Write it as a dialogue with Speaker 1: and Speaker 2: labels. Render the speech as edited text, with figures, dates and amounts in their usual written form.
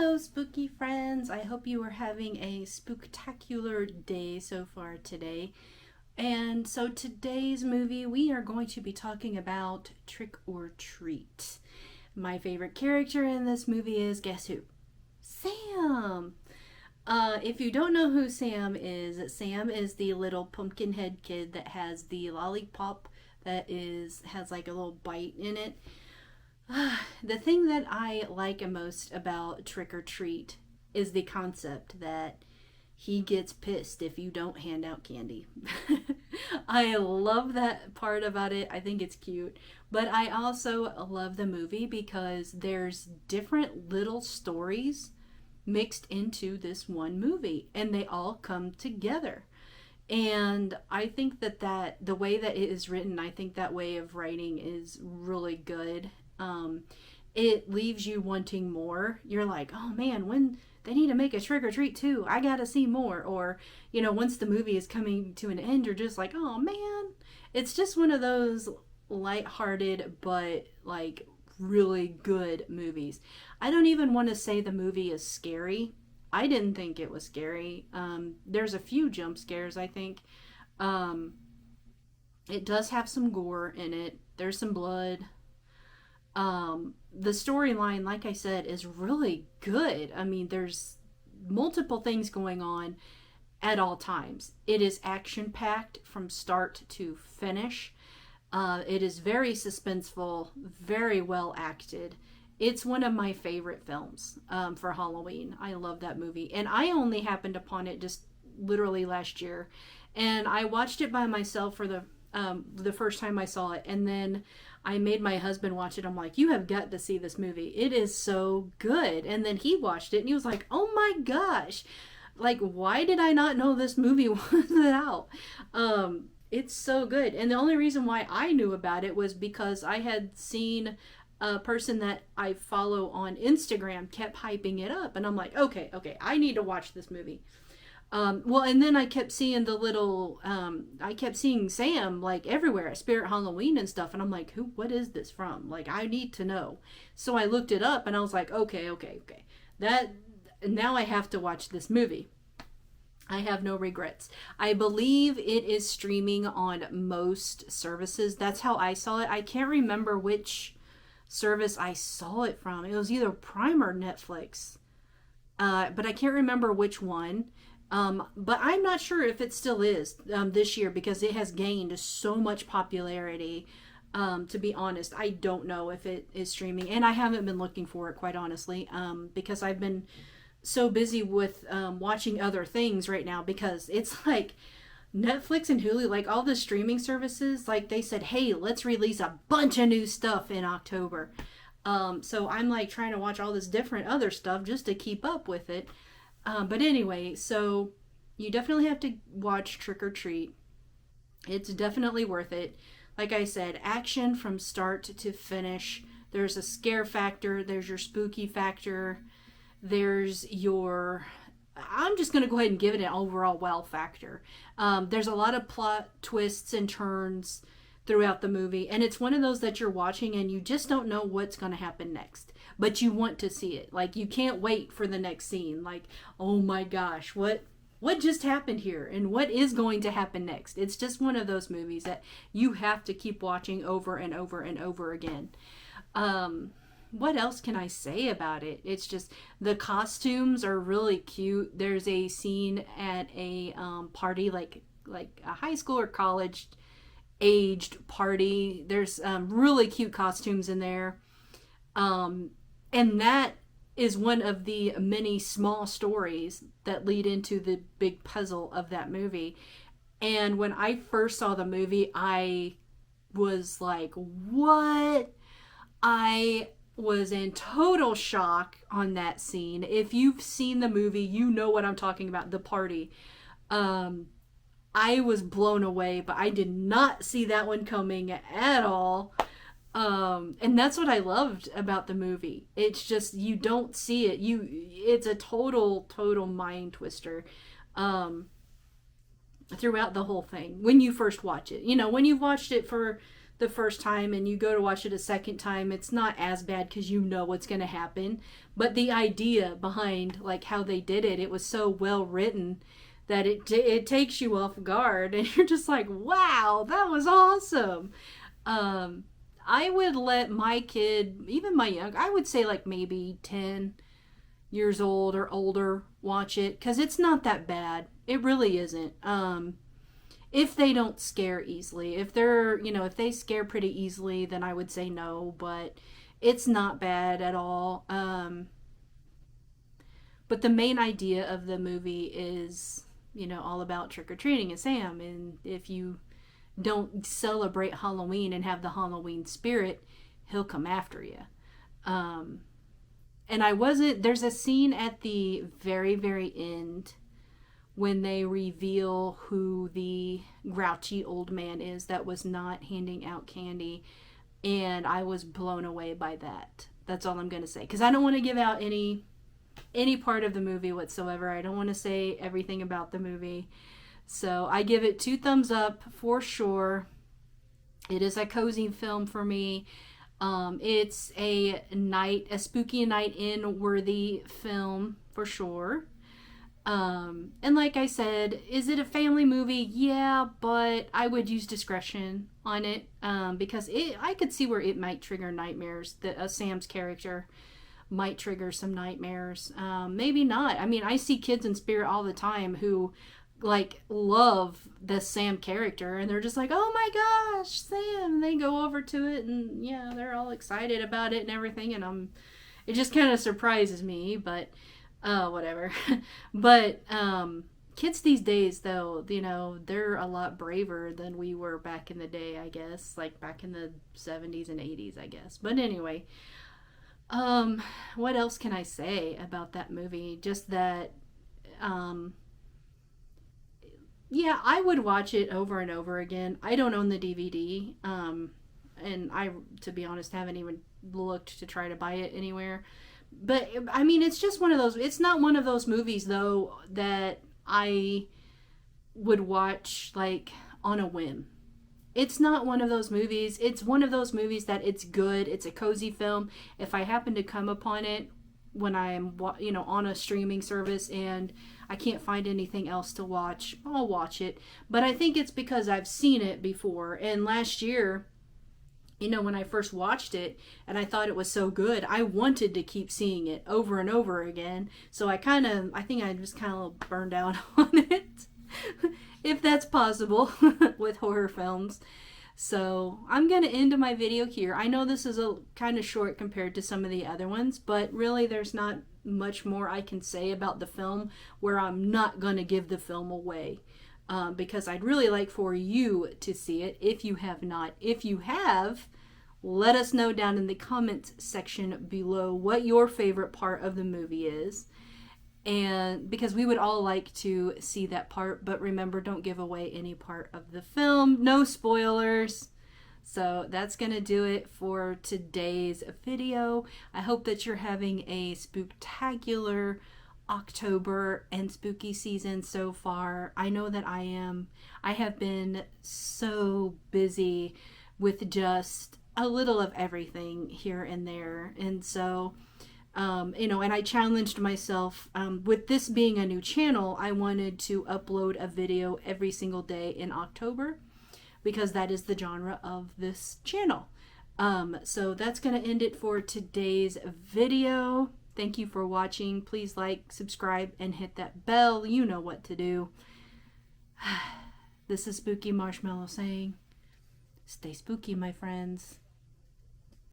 Speaker 1: Hello, spooky friends. I hope you are having a spooktacular day so far today. And so, today's movie, we are going to be talking about Trick or Treat. My favorite character in this movie is, guess who? Sam! If you don't know who Sam is the little pumpkin head kid that has the lollipop that has like a little bite in it. The thing that I like most about Trick or Treat is the concept that he gets pissed if you don't hand out candy. I love that part about it. I think it's cute. But I also love the movie because there's different little stories mixed into this one movie and they all come together. And I think that the way that it is written, I think that way of writing is really good. It leaves you wanting more. You're like, oh man, when they need to make a Trick or Treat too, I gotta see more. Or, once the movie is coming to an end, you're just like, oh man. It's just one of those lighthearted but like really good movies. I don't even want to say the movie is scary. I didn't think it was scary. There's a few jump scares, I think. It does have some gore in it. There's some blood. The storyline, like I said, is really good. I mean, there's multiple things going on at all times. It is action-packed from start to finish. It is very suspenseful, very well acted. It's one of my favorite films for Halloween. I love that movie. And I only happened upon it just literally last year. And I watched it by myself for the first time I saw it. And then I made my husband watch it. I'm like, you have got to see this movie. It is so good. And then he watched it and he was like, oh my gosh. Like, why did I not know this movie was out? It's so good. And the only reason why I knew about it was because I had seen a person that I follow on Instagram kept hyping it up. And I'm like, okay, I need to watch this movie. And then I kept seeing I kept seeing Sam like everywhere at Spirit Halloween and stuff. And I'm like, what is this from? Like, I need to know. So I looked it up and I was like, okay. Now I have to watch this movie. I have no regrets. I believe it is streaming on most services. That's how I saw it. I can't remember which service I saw it from. It was either Prime or Netflix. But I can't remember which one. But I'm not sure if it still is this year because it has gained so much popularity. To be honest, I don't know if it is streaming. And I haven't been looking for it, quite honestly, because I've been so busy with watching other things right now because it's like Netflix and Hulu, like all the streaming services, like they said, hey, let's release a bunch of new stuff in October. So I'm like trying to watch all this different other stuff just to keep up with it. But anyway, so you definitely have to watch Trick or Treat. It's definitely worth it. Like I said, action from start to finish. There's a scare factor. There's your spooky factor. There's I'm just going to go ahead and give it an overall wow factor. There's a lot of plot twists and turns throughout the movie. And it's one of those that you're watching and you just don't know what's going to happen next. But you want to see it. Like, you can't wait for the next scene. Like, oh my gosh, what just happened here? And what is going to happen next? It's just one of those movies that you have to keep watching over and over and over again. What else can I say about it? It's just the costumes are really cute. There's a scene at a party, like a high school or college aged party. There's really cute costumes in there. And that is one of the many small stories that lead into the big puzzle of that movie. And when I first saw the movie, I was like, what? I was in total shock on that scene. If you've seen the movie, you know what I'm talking about, the party. I was blown away, but I did not see that one coming at all. And that's what I loved about the movie. It's just, you don't see it. It's a total mind twister. Throughout the whole thing when you first watch it. When you've watched it for the first time and you go to watch it a second time, it's not as bad because you know what's going to happen. But the idea behind like how they did it, it was so well written that it takes you off guard and you're just like, wow, that was awesome. I would let my kid, even my young, I would say like maybe 10 years old or older, watch it because it's not that bad. It really isn't. If they don't scare easily, if they're, if they scare pretty easily, then I would say no, but it's not bad at all. But the main idea of the movie is, all about trick-or-treating and Sam. And if you don't celebrate Halloween and have the Halloween spirit, he'll come after you. And there's a scene at the very, very end when they reveal who the grouchy old man is that was not handing out candy. And I was blown away by that. That's all I'm going to say. Because I don't want to give out any part of the movie whatsoever. I don't want to say everything about the movie. So I give it 2 thumbs up for sure. It is a cozy film for me. It's a spooky night in worthy film for sure. And like I said, is it a family movie? Yeah, but I would use discretion on it, because I could see where it might trigger nightmares. Sam's character might trigger some nightmares. Maybe not. I mean, I see kids in Spirit all the time who like love the Sam character and they're just like, oh my gosh, Sam. And they go over to it and yeah, they're all excited about it and everything. And it just kind of surprises me, but whatever. But kids these days, though, they're a lot braver than we were back in the day, I guess, like back in the 70s and 80s, I guess. But anyway, what else can I say about that movie? Just that, yeah, I would watch it over and over again. I don't own the DVD, and I, to be honest, haven't even looked to try to buy it anywhere. But I mean, it's just one of those. It's not one of those movies though that I would watch like on a whim. It's not one of those movies. It's one of those movies that it's good. It's a cozy film. If I happen to come upon it when I'm on a streaming service and I can't find anything else to watch, I'll watch it. But I think it's because I've seen it before. And last year, when I first watched it and I thought it was so good, I wanted to keep seeing it over and over again. So I think I just kind of burned out on it, if that's possible with horror films. So I'm going to end my video here. I know this is a kind of short compared to some of the other ones, but really there's not much more I can say about the film where I'm not going to give the film away. Because I'd really like for you to see it if you have not. If you have, let us know down in the comments section below what your favorite part of the movie is. And because we would all like to see that part, but remember, don't give away any part of the film. No spoilers. So that's going to do it for today's video. I hope that you're having a spooktacular October and spooky season so far. I know that I am. I have been so busy with just a little of everything here and there. And so, and I challenged myself, with this being a new channel, I wanted to upload a video every single day in October because that is the genre of this channel. So that's going to end it for today's video. Thank you for watching. Please like, subscribe, and hit that bell. You know what to do. This is Spooky Marshmallow saying, stay spooky, my friends.